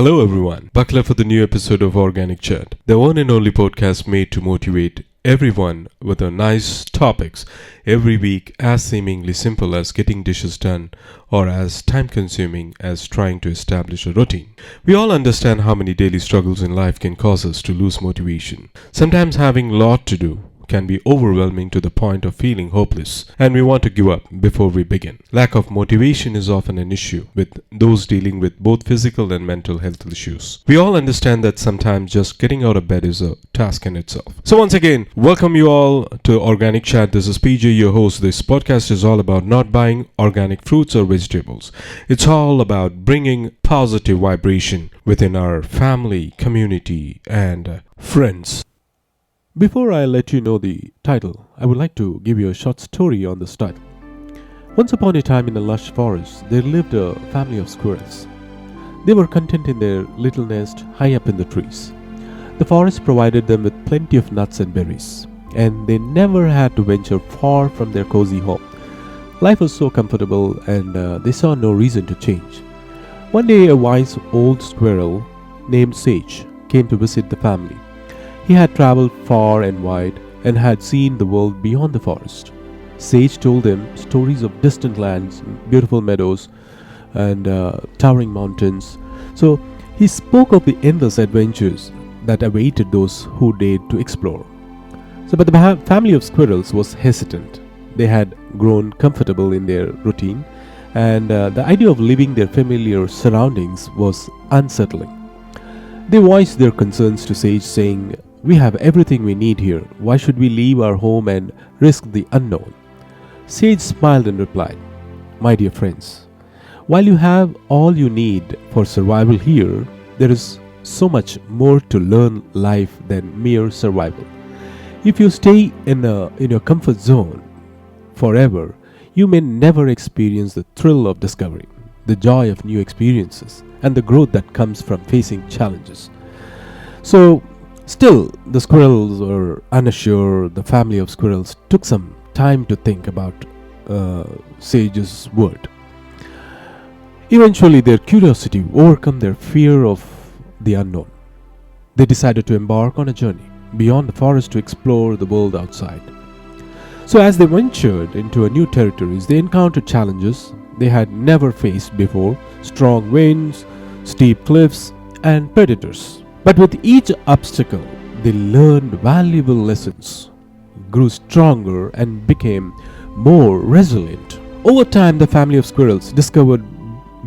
Hello everyone, buckle up for the new episode of Organic Chat, the one and only podcast made to motivate everyone with a nice topics every week, as seemingly simple as getting dishes done or as time consuming as trying to establish a routine. We all understand how many daily struggles in life can cause us to lose motivation. Sometimes having a lot to do can be overwhelming to the point of feeling hopeless, and we want to give up before we begin. Lack of motivation is often an issue with those dealing with both physical and mental health issues. We all understand that sometimes just getting out of bed is a task in itself. So once again, welcome you all to Organic Chat. This is PJ, your host. This podcast is all about not buying organic fruits or vegetables. It's all about bringing positive vibration within our family, community, and friends. Before I let you know the title, I would like to give you a short story on this title. Once upon a time in a lush forest, there lived a family of squirrels. They were content in their little nest high up in the trees. The forest provided them with plenty of nuts and berries, and they never had to venture far from their cozy home. Life was so comfortable, and they saw no reason to change. One day, a wise old squirrel named Sage came to visit the family. He had traveled far and wide and had seen the world beyond the forest. Sage told him stories of distant lands, beautiful meadows, and towering mountains. So he spoke of the endless adventures that awaited those who dared to explore. But the family of squirrels was hesitant. They had grown comfortable in their routine, and the idea of leaving their familiar surroundings was unsettling. They voiced their concerns to Sage, saying, "We have everything we need here. Why should we leave our home and risk the unknown?" Sage smiled and replied, "My dear friends, while you have all you need for survival here, there is so much more to learn life than mere survival. If you stay in your comfort zone forever, you may never experience the thrill of discovery, the joy of new experiences, and the growth that comes from facing challenges." Still, the squirrels were unsure. The family of squirrels took some time to think about Sage's word. Eventually, their curiosity overcame their fear of the unknown. They decided to embark on a journey beyond the forest to explore the world outside. So as they ventured into new territories, they encountered challenges they had never faced before: strong winds, steep cliffs, and predators. But with each obstacle, they learned valuable lessons, grew stronger, and became more resilient. Over time, the family of squirrels discovered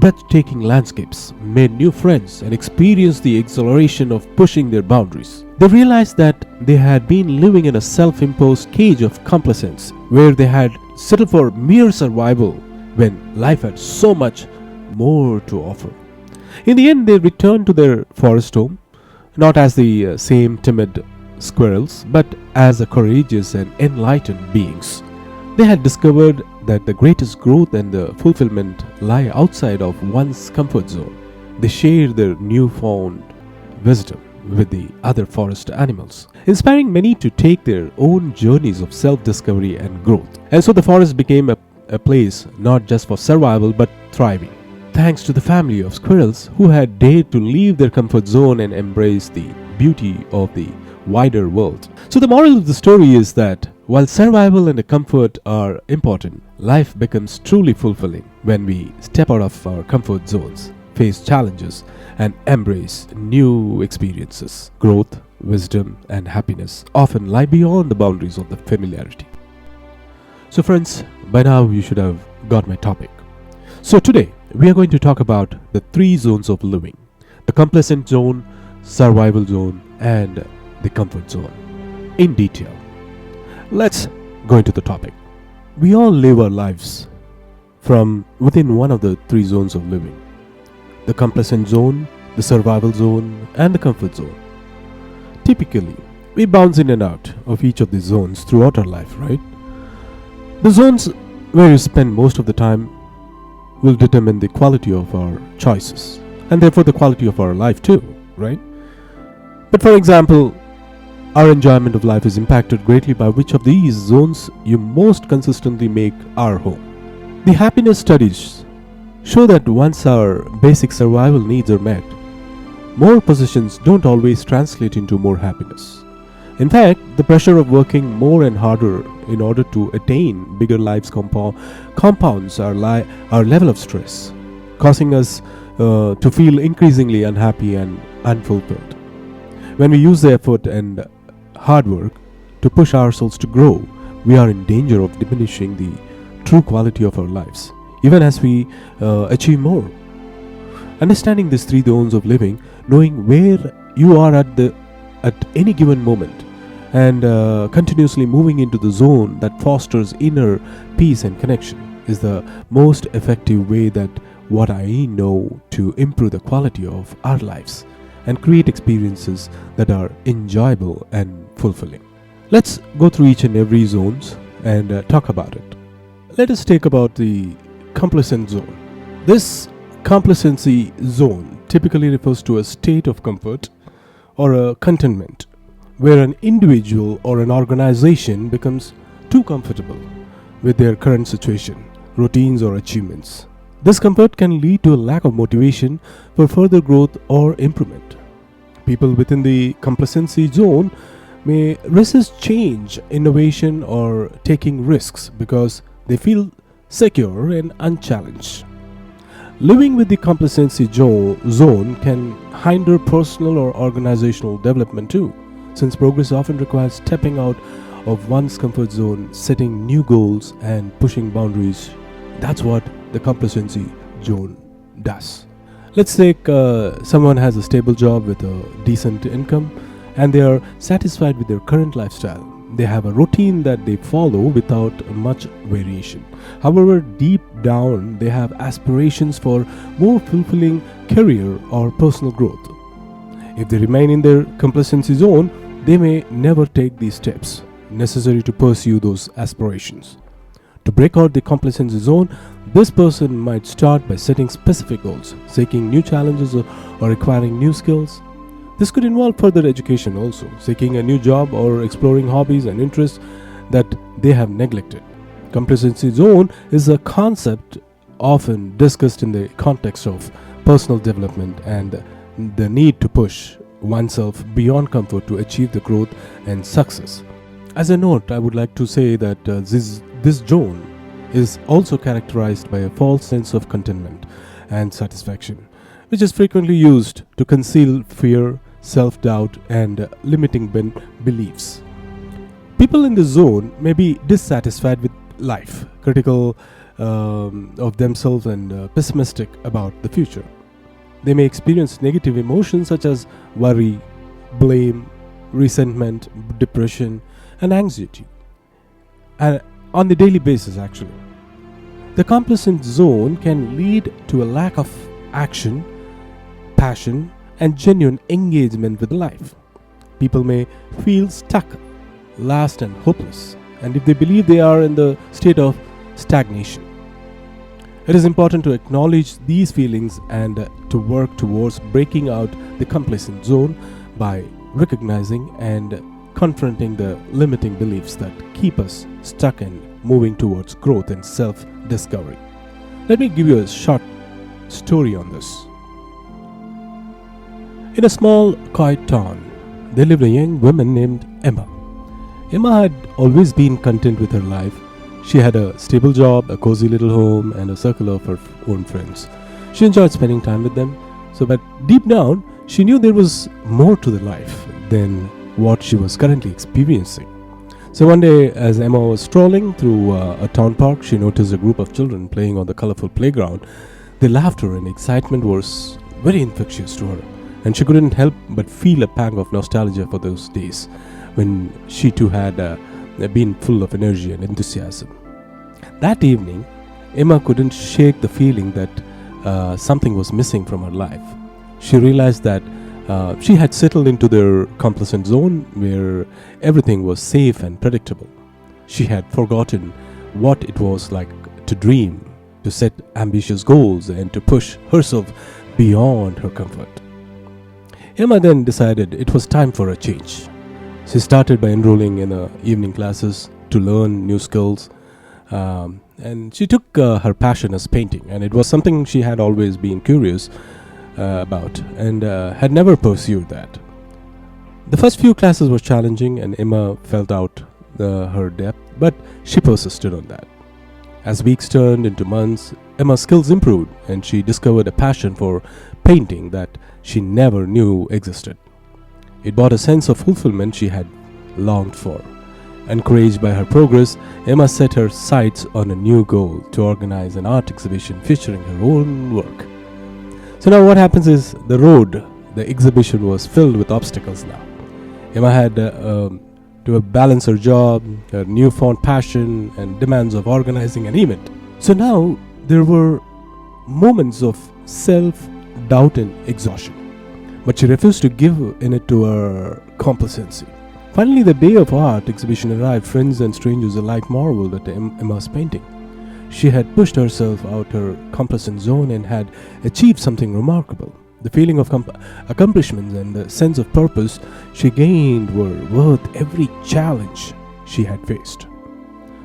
breathtaking landscapes, made new friends, and experienced the exhilaration of pushing their boundaries. They realized that they had been living in a self-imposed cage of complacence, where they had settled for mere survival when life had so much more to offer. In the end, they returned to their forest home, not as the same timid squirrels, but as courageous and enlightened beings. They had discovered that the greatest growth and the fulfillment lie outside of one's comfort zone. They shared their newfound wisdom with the other forest animals, inspiring many to take their own journeys of self-discovery and growth. And so the forest became a place not just for survival but thriving, thanks to the family of squirrels who had dared to leave their comfort zone and embrace the beauty of the wider world. So the moral of the story is that while survival and comfort are important, life becomes truly fulfilling when we step out of our comfort zones, face challenges, and embrace new experiences. Growth, wisdom, and happiness often lie beyond the boundaries of the familiarity. So friends, by now you should have got my topic. So today, we are going to talk about the three zones of living: the complacent zone, survival zone, and the comfort zone in detail. Let's go into the topic. We all live our lives from within one of the three zones of living: the complacent zone, the survival zone, and the comfort zone. Typically, we bounce in and out of each of these zones throughout our life, right? The zones where you spend most of the time will determine the quality of our choices, and therefore the quality of our life too, right? But for example, our enjoyment of life is impacted greatly by which of these zones you most consistently make our home. The happiness studies show that once our basic survival needs are met, More possessions don't always translate into more happiness. In fact, the pressure of working more and harder in order to attain bigger lives compounds our level of stress, causing us to feel increasingly unhappy and unfulfilled. When we use the effort and hard work to push ourselves to grow, we are in danger of diminishing the true quality of our lives, even as we achieve more. Understanding these three zones of living, knowing where you are at any given moment, and continuously moving into the zone that fosters inner peace and connection, is the most effective way that what I know to improve the quality of our lives and create experiences that are enjoyable and fulfilling. Let's go through each and every zones and talk about it. Let us take about the complacent zone. This complacency zone typically refers to a state of comfort or a contentment where an individual or an organization becomes too comfortable with their current situation, routines, or achievements. This comfort can lead to a lack of motivation for further growth or improvement. People within the complacency zone may resist change, innovation, or taking risks because they feel secure and unchallenged. Living with the complacency zone can hinder personal or organizational development too, since progress often requires stepping out of one's comfort zone, setting new goals, and pushing boundaries. That's what the complacency zone does. Let's take someone has a stable job with a decent income and they are satisfied with their current lifestyle. They have a routine that they follow without much variation. However, deep down, they have aspirations for more fulfilling career or personal growth. If they remain in their complacency zone, they may never take these steps necessary to pursue those aspirations. To break out the complacency zone, this person might start by setting specific goals, seeking new challenges, or acquiring new skills. This could involve further education also, seeking a new job or exploring hobbies and interests that they have neglected. Complacency zone is a concept often discussed in the context of personal development and the need to push oneself beyond comfort to achieve the growth and success. As a note, I would like to say that this zone is also characterized by a false sense of contentment and satisfaction, which is frequently used to conceal fear, self-doubt, and limiting beliefs. People in this zone may be dissatisfied with life, critical of themselves, and pessimistic about the future. They may experience negative emotions such as worry, blame, resentment, depression, and anxiety, and on the daily basis actually. The complacent zone can lead to a lack of action, passion, and genuine engagement with life. People may feel stuck, lost, and hopeless, and if they believe they are in the state of stagnation. It is important to acknowledge these feelings and to work towards breaking out the complacent zone by recognizing and confronting the limiting beliefs that keep us stuck and moving towards growth and self-discovery. Let me give you a short story on this. In a small, quiet town, there lived a young woman named Emma. Emma had always been content with her life. She had a stable job, a cozy little home, and a circle of her own friends. She enjoyed spending time with them. But deep down, she knew there was more to the life than what she was currently experiencing. So one day, as Emma was strolling through a town park, she noticed a group of children playing on the colorful playground. Their laughter and excitement was very infectious to her, and she couldn't help but feel a pang of nostalgia for those days when she too had been full of energy and enthusiasm. That evening, Emma couldn't shake the feeling that something was missing from her life. She realized that she had settled into their complacent zone where everything was safe and predictable. She had forgotten what it was like to dream, to set ambitious goals, and to push herself beyond her comfort. Emma then decided it was time for a change. She started by enrolling in evening classes to learn new skills, and she took her passion as painting, and it was something she had always been curious about, and had never pursued that. The first few classes were challenging, and Emma felt out her depth, but she persisted on that. As weeks turned into months, Emma's skills improved, and she discovered a passion for painting that she never knew existed. It brought a sense of fulfillment she had longed for. Encouraged by her progress, Emma set her sights on a new goal: to organize an art exhibition featuring her own work. So now what happens is the exhibition was filled with obstacles now. Emma had to balance her job, her newfound passion, and demands of organizing an event. So now there were moments of self-doubt and exhaustion, but she refused to give in it to her complacency. Finally, the day of art exhibition arrived. Friends and strangers alike marveled at Emma's painting. She had pushed herself out her complacent zone and had achieved something remarkable. The feeling of accomplishment and the sense of purpose she gained were worth every challenge she had faced.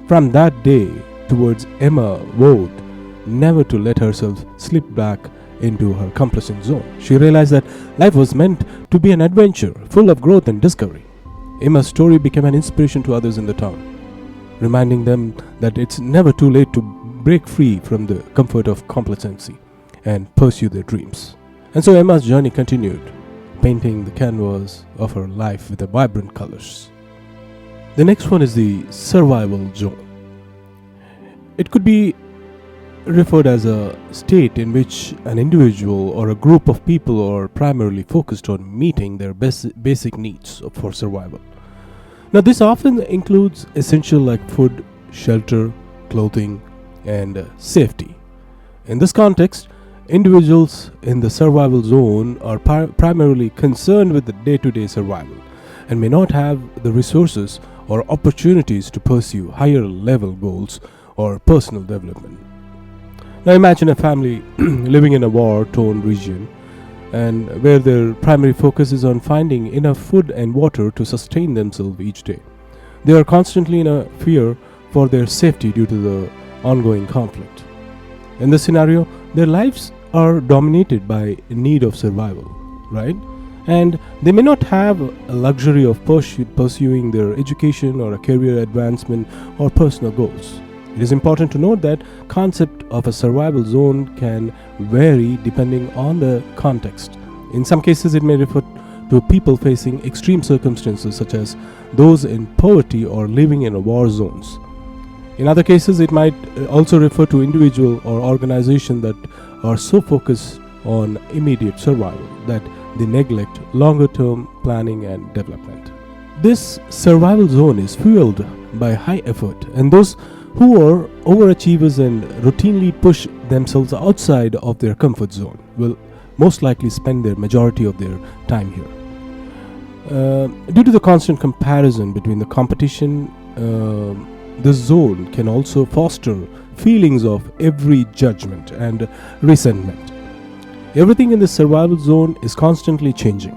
From that day towards, Emma vowed never to let herself slip back into her complacent zone. She realized that life was meant to be an adventure full of growth and discovery. Emma's story became an inspiration to others in the town, reminding them that it's never too late to break free from the comfort of complacency and pursue their dreams. And so Emma's journey continued, painting the canvas of her life with vibrant colors. The next one is the survival zone. It could be referred as a state in which an individual or a group of people are primarily focused on meeting their basic needs for survival. Now, this often includes essential like food, shelter, clothing, and safety. In this context, individuals in the survival zone are primarily concerned with the day-to-day survival and may not have the resources or opportunities to pursue higher level goals or personal development. Now imagine a family living in a war-torn region and where their primary focus is on finding enough food and water to sustain themselves each day. They are constantly in a fear for their safety due to the ongoing conflict. In this scenario, their lives are dominated by a need of survival, right? And they may not have a luxury of pursuing their education or a career advancement or personal goals. It is important to note that concept of a survival zone can vary depending on the context. In some cases, it may refer to people facing extreme circumstances such as those in poverty or living in war zones. In other cases, it might also refer to individual or organization that are so focused on immediate survival that they neglect longer-term planning and development. This survival zone is fueled by high effort, and those who are overachievers and routinely push themselves outside of their comfort zone will most likely spend their majority of their time here. Due to the constant comparison between the competition, this zone can also foster feelings of every judgment and resentment. Everything in the survival zone is constantly changing,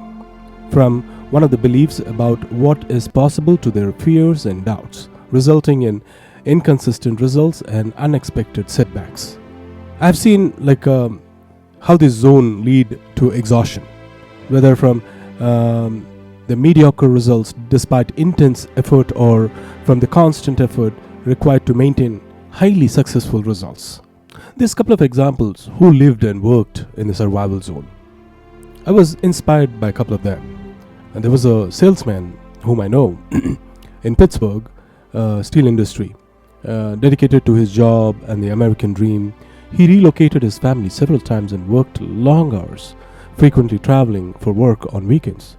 from one of the beliefs about what is possible to their fears and doubts, resulting in inconsistent results and unexpected setbacks. I've seen how this zone lead to exhaustion, whether from the mediocre results despite intense effort or from the constant effort required to maintain highly successful results. There's a couple of examples who lived and worked in the survival zone. I was inspired by a couple of them. And there was a salesman whom I know in Pittsburgh, steel industry, dedicated to his job and the American dream. He relocated his family several times and worked long hours, frequently traveling for work on weekends.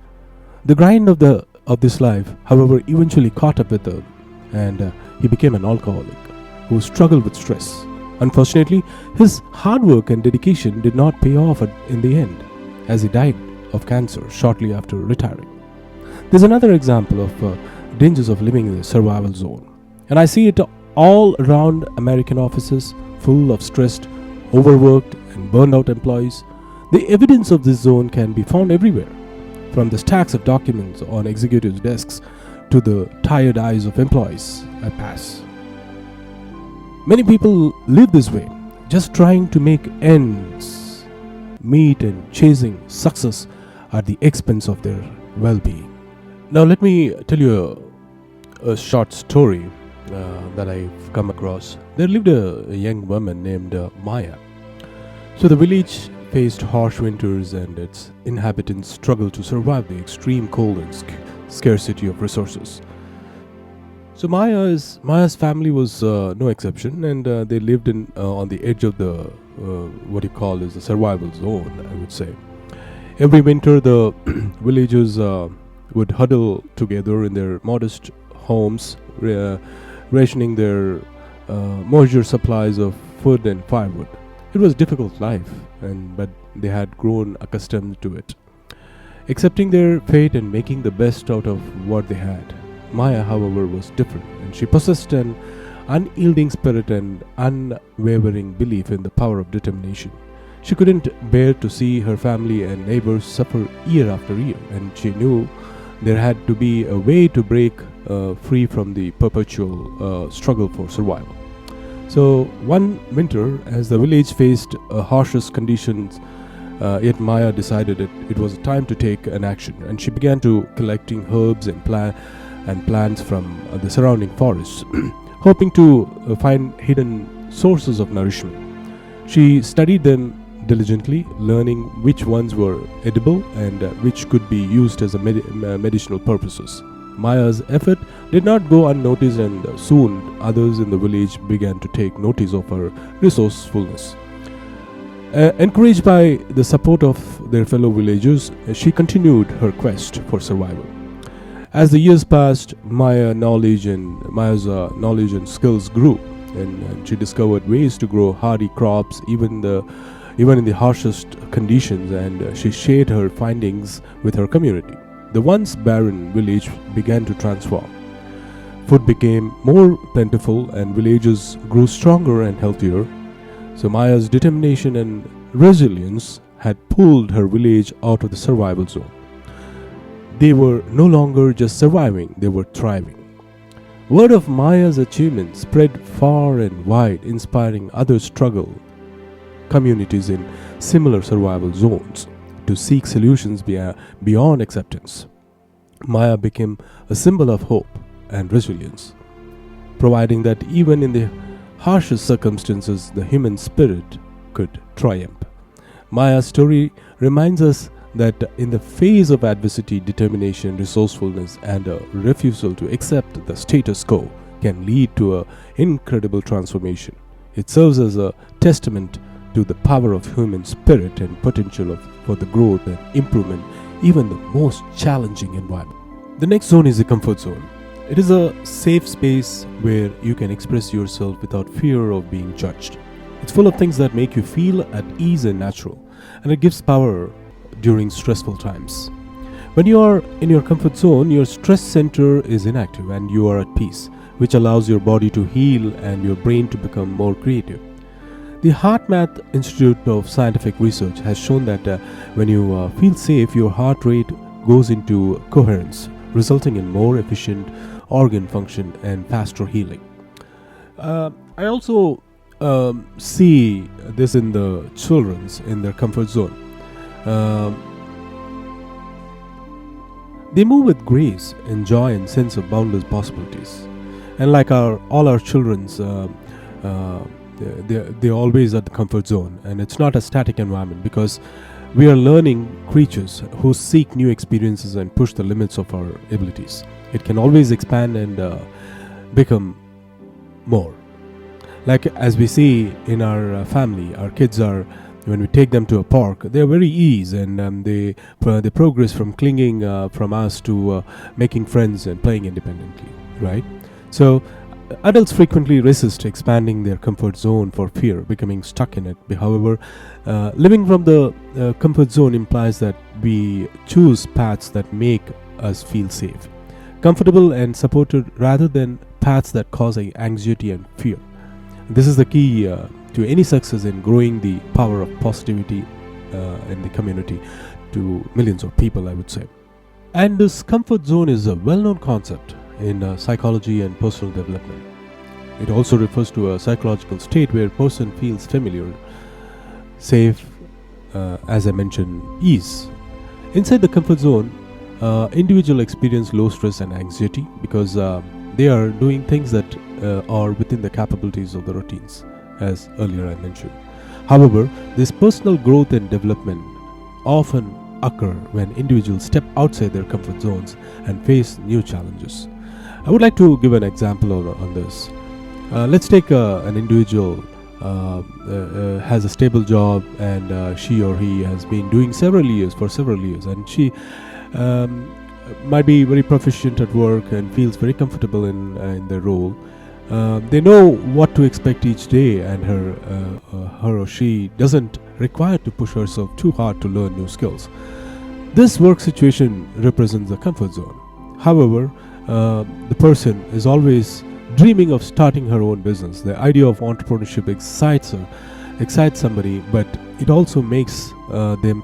The grind of this life, however, eventually caught up with him, and he became an alcoholic who struggled with stress. Unfortunately, his hard work and dedication did not pay off in the end, as he died of cancer shortly after retiring. There's another example of dangers of living in the survival zone, and I see it all around American offices full of stressed, overworked, and burned out employees. The evidence of this zone can be found everywhere, from the stacks of documents on executives' desks to the tired eyes of employees I pass. Many people live this way, just trying to make ends meat and chasing success at the expense of their well being. Now, let me tell you a short story that I've come across. There lived a young woman named Maya. So, the village faced harsh winters and its inhabitants struggled to survive the extreme cold and scarcity of resources. So Maya's family was no exception, and they lived in on the edge of the what you call is the survival zone, I would say. Every winter, the villagers would huddle together in their modest homes, rationing their meager supplies of food and firewood. It was a difficult life, but they had grown accustomed to it, accepting their fate and making the best out of what they had. Maya, however, was different, and she possessed an unyielding spirit and unwavering belief in the power of determination. She couldn't bear to see her family and neighbors suffer year after year, and she knew there had to be a way to break free from the perpetual struggle for survival. So, one winter, as the village faced harshest conditions, yet Maya decided it was time to take an action, and she began to collecting herbs and plants from the surrounding forests, hoping to find hidden sources of nourishment. She studied them diligently, learning which ones were edible and which could be used as medicinal purposes. Maya's effort did not go unnoticed, and soon others in the village began to take notice of her resourcefulness. Encouraged by the support of their fellow villagers, she continued her quest for survival. As the years passed, Maya's knowledge and skills grew, and she discovered ways to grow hardy crops even in the harshest conditions, and she shared her findings with her community. The once barren village began to transform. Food became more plentiful, and villagers grew stronger and healthier. So Maya's determination and resilience had pulled her village out of the survival zone. They were no longer just surviving, they were thriving. Word of Maya's achievements spread far and wide, inspiring other struggle communities in similar survival zones to seek solutions beyond acceptance. Maya became a symbol of hope and resilience, providing that even in the harshest circumstances, the human spirit could triumph. Maya's story reminds us that in the face of adversity, determination, resourcefulness, and a refusal to accept the status quo can lead to an incredible transformation. It serves as a testament to the power of human spirit and potential for the growth and improvement, even the most challenging environment. The next zone is the comfort zone. It is a safe space where you can express yourself without fear of being judged. It's full of things that make you feel at ease and natural, and it gives power during stressful times. When you are in your comfort zone, your stress center is inactive and you are at peace, which allows your body to heal and your brain to become more creative. The HeartMath Institute of Scientific Research has shown that when you feel safe, your heart rate goes into coherence, resulting in more efficient organ function and faster healing. I also see this in the children's in their comfort zone. They move with grace and joy and sense of boundless possibilities. And like all our children's, they always at the comfort zone, and it's not a static environment because we are learning creatures who seek new experiences and push the limits of our abilities. It can always expand and become more. Like as we see in our family, our kids are, when we take them to a park, they are very ease, and they progress from clinging from us to making friends and playing independently, right? So adults frequently resist expanding their comfort zone for fear becoming stuck in it. However, living from the comfort zone implies that we choose paths that make us feel safe, comfortable and supported, rather than paths that cause anxiety and fear. This is the key to any success in growing the power of positivity in the community to millions of people, I would say. And this comfort zone is a well-known concept in psychology and personal development. It also refers to a psychological state where a person feels familiar, safe, as I mentioned, ease. Inside the comfort zone, individual experience low stress and anxiety because they are doing things that are within the capabilities of the routines, as earlier I mentioned. However, this personal growth and development often occur when individuals step outside their comfort zones and face new challenges. I would like to give an example on this. Let's take an individual has a stable job, and she or he has been doing for several years, and she might be very proficient at work and feels very comfortable in their role. They know what to expect each day, and her or she doesn't require to push herself too hard to learn new skills. This work situation represents the comfort zone. However, the person is always dreaming of starting her own business. The idea of entrepreneurship excites somebody, but it also makes them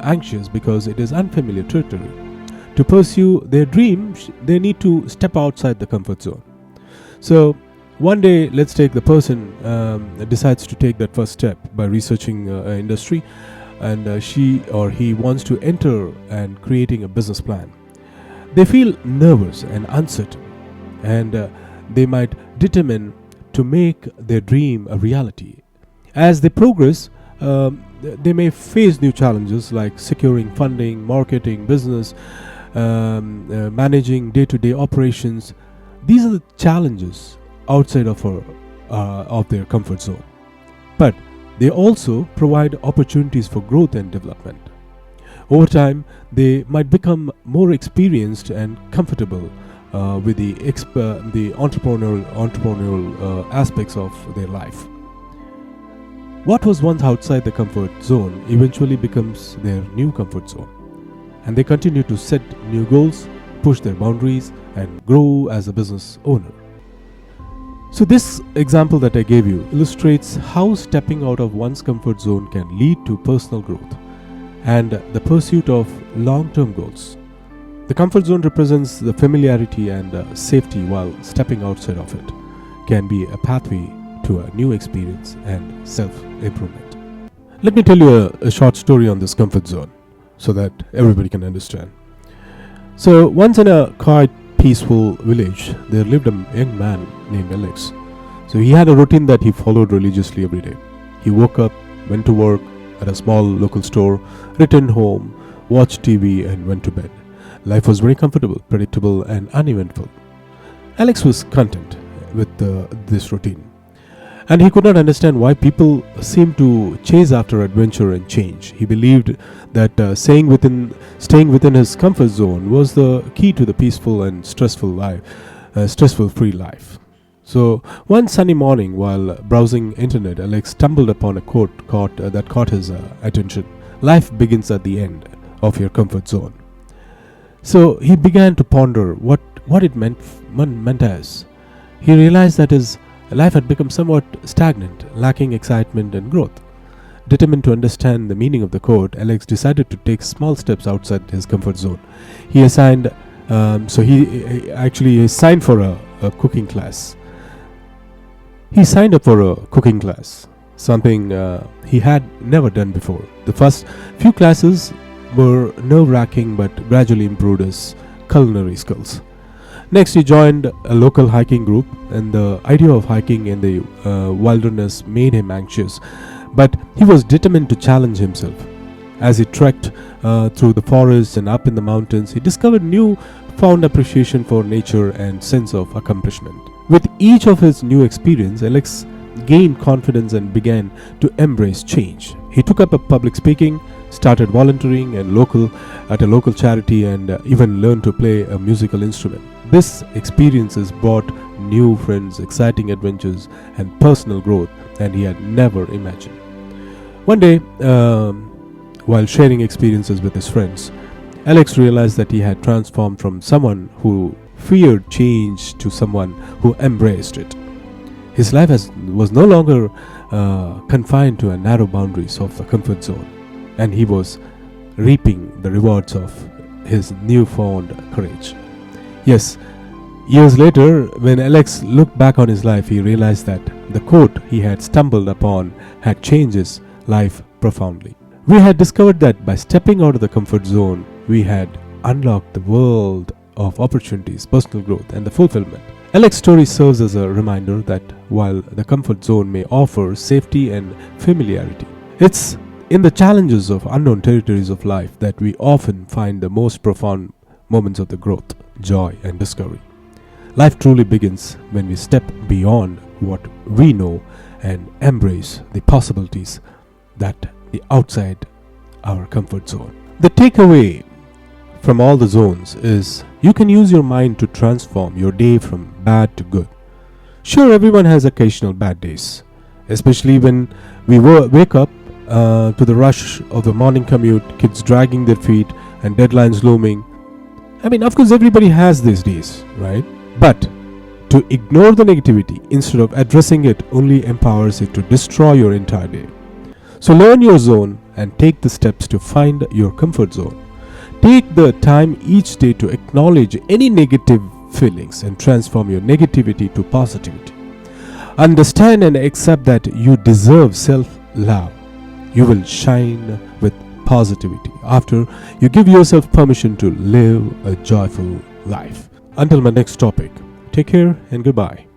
anxious because it is unfamiliar territory. To pursue their dream, they need to step outside the comfort zone. So one day, let's take the person decides to take that first step by researching an industry, and she or he wants to enter and creating a business plan. They feel nervous and uncertain, and they might determine to make their dream a reality. As they progress, they may face new challenges like securing funding, marketing, business, managing day-to-day operations. These are the challenges outside of their comfort zone. But they also provide opportunities for growth and development. Over time, they might become more experienced and comfortable with the entrepreneurial aspects of their life. What was once outside the comfort zone eventually becomes their new comfort zone, and they continue to set new goals, push their boundaries, and grow as a business owner. So this example that I gave you illustrates how stepping out of one's comfort zone can lead to personal growth and the pursuit of long-term goals. The comfort zone represents the familiarity and safety, while stepping outside of it can be a pathway to a new experience and self-improvement. Let me tell you a short story on this comfort zone so that everybody can understand. So once in a quiet, peaceful village, there lived a young man named Alex. So he had a routine that he followed religiously every day. He woke up, went to work at a small local store, returned home, watched TV, and went to bed. Life was very comfortable, predictable, and uneventful. Alex was content with this routine, and he could not understand why people seemed to chase after adventure and change. He believed that staying within his comfort zone was the key to the peaceful and stressful-free life. So one sunny morning, while browsing internet, Alex stumbled upon a quote that caught his attention. Life begins at the end of your comfort zone. So he began to ponder what it meant as. He realized that his life had become somewhat stagnant, lacking excitement and growth. Determined to understand the meaning of the quote, Alex decided to take small steps outside his comfort zone. He signed for a cooking class. He signed up for a cooking class, something he had never done before. The first few classes were nerve-wracking but gradually improved his culinary skills. Next, he joined a local hiking group, and the idea of hiking in the wilderness made him anxious, but he was determined to challenge himself. As he trekked through the forests and up in the mountains, he discovered newfound appreciation for nature and sense of accomplishment. With each of his new experience, Alex gained confidence and began to embrace change. He took up public speaking, started volunteering at a local charity, and even learned to play a musical instrument. These experiences brought new friends, exciting adventures, and personal growth that he had never imagined. One day, while sharing experiences with his friends, Alex realized that he had transformed from someone who feared change to someone who embraced it. His life was no longer confined to a narrow boundaries of the comfort zone, and he was reaping the rewards of his newfound courage. Yes, years later, when Alex looked back on his life, he realized that the quote he had stumbled upon had changed his life profoundly. We had discovered that by stepping out of the comfort zone, we had unlocked the world of opportunities, personal growth, and the fulfillment. Alex's story serves as a reminder that while the comfort zone may offer safety and familiarity, it's in the challenges of unknown territories of life that we often find the most profound moments of the growth, joy, and discovery. Life truly begins when we step beyond what we know and embrace the possibilities that the outside our comfort zone. The takeaway from all the zones is you can use your mind to transform your day from bad to good. Sure, everyone has occasional bad days, especially when we wake up to the rush of the morning commute, kids dragging their feet, and deadlines looming. I mean, of course, everybody has these days, right? But to ignore the negativity instead of addressing it only empowers it to destroy your entire day. So learn your zone and take the steps to find your comfort zone. Take the time each day to acknowledge any negative feelings and transform your negativity to positivity. Understand and accept that you deserve self-love. You will shine with positivity after you give yourself permission to live a joyful life. Until my next topic, take care and goodbye.